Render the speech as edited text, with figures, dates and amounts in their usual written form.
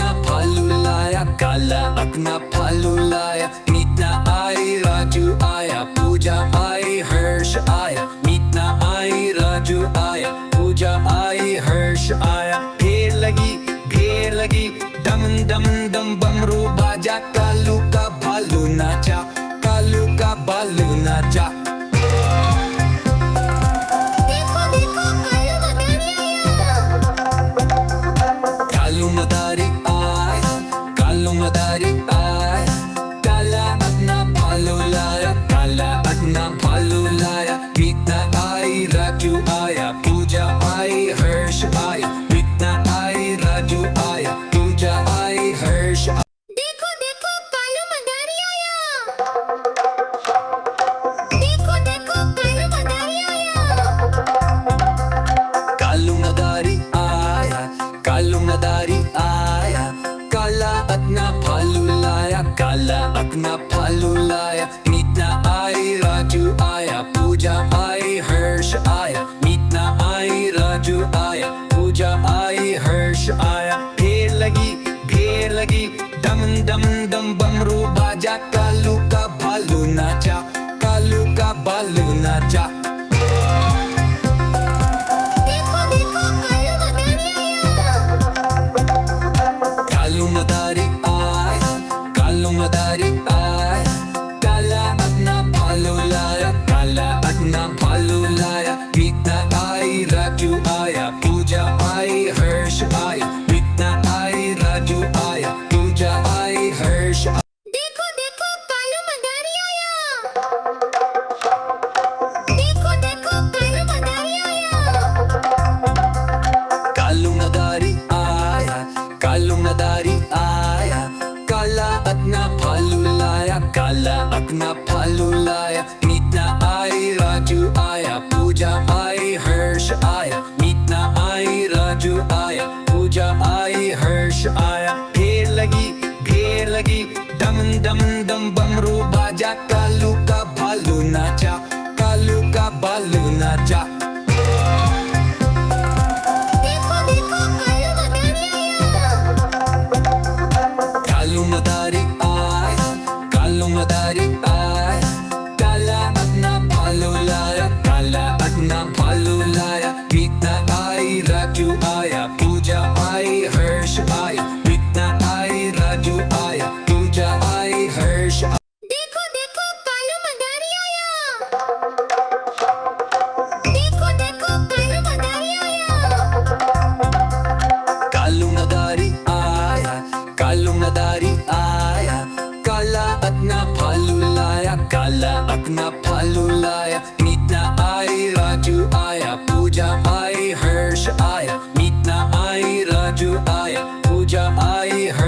na भालू लाया, काला अपना भालू लाया। मीतना आई, राजू आया, पूजा आई, हर्ष आया। मीतना आई, राजू आया, पूजा आई, हर्ष आया। भीड़ लगी, डम डम डम बमरू बाजा। कालू का भालू नाचा, कालू का भालू नाचा। कालू मदारी आया, कालू मदारी आया। काला अपना भालू लाया, काला अपना भालू लाया। मीतना आई, राजू आया, पूजा आई, हर्ष आया। मीतना आई, राजू आया, पूजा आई, हर्ष आया। देखो देखो कालू मदारी आया। देखो देखो कालू मदारी आया। कालू मदारी आया, कालू मदारी आया। काला अपना भालू लाया, काला अपना भालू लाया। मीतना आई, राजू आया, पूजा आई, हर्ष आया। मीतना आई, राजू आया, पूजा आई, हर्ष आया। भीड़ लगी, डम डम डम बमरू बाजा। कालू का भालू नाचा, कालू का भालू नाचा। देखो देखो कालू मदारी आया। कालू मदारी आया, कालू मदारी आया। काला अपना भालू लाया, काला अपना भालू लाया। मीतना आई, राजू आया, पूजा आई, हर्ष आया। मीतना आई, राजू आया, पूजा आई, हर्ष आया। देखो देखो कालू मदारी आया। देखो देखो कालू मदारी आया। कालू मदारी आया, कालू मदारी आया। काला अपना भालू लाया, काला अपना भालू लाया। मीतना आई, राजू आया, पूजा आई, हर्ष आया। मीतना आई, राजू आया, पूजा आई, हर्ष आया। भीड़ लगी, डम डम डम बमरू बाजा। कालू का भालू नाचा, कालू का भालू नाचा। देखो देखो कालू मदारी आया। कालू मदारी आया, कालू मदारी आया। काला अपना भालू लाया, काला अपना भालू लाया। मीतना आई, राजू आया, पूजा आई, हर्ष आया। मीतना आई, राजू आया, पूजा आई, हर्ष आया। देखो देखो कालू मदारी आया। देखो देखो कालू मदारी आया। कालू मदारी आया, कालू मदारी आया। काला अपना भालू लाया, काला अपना भालू लाया। मीतना आई, राजू आया, पूजा आई, हर्ष आया। मीतना आई, राजू आया, पूजा आई, हर्ष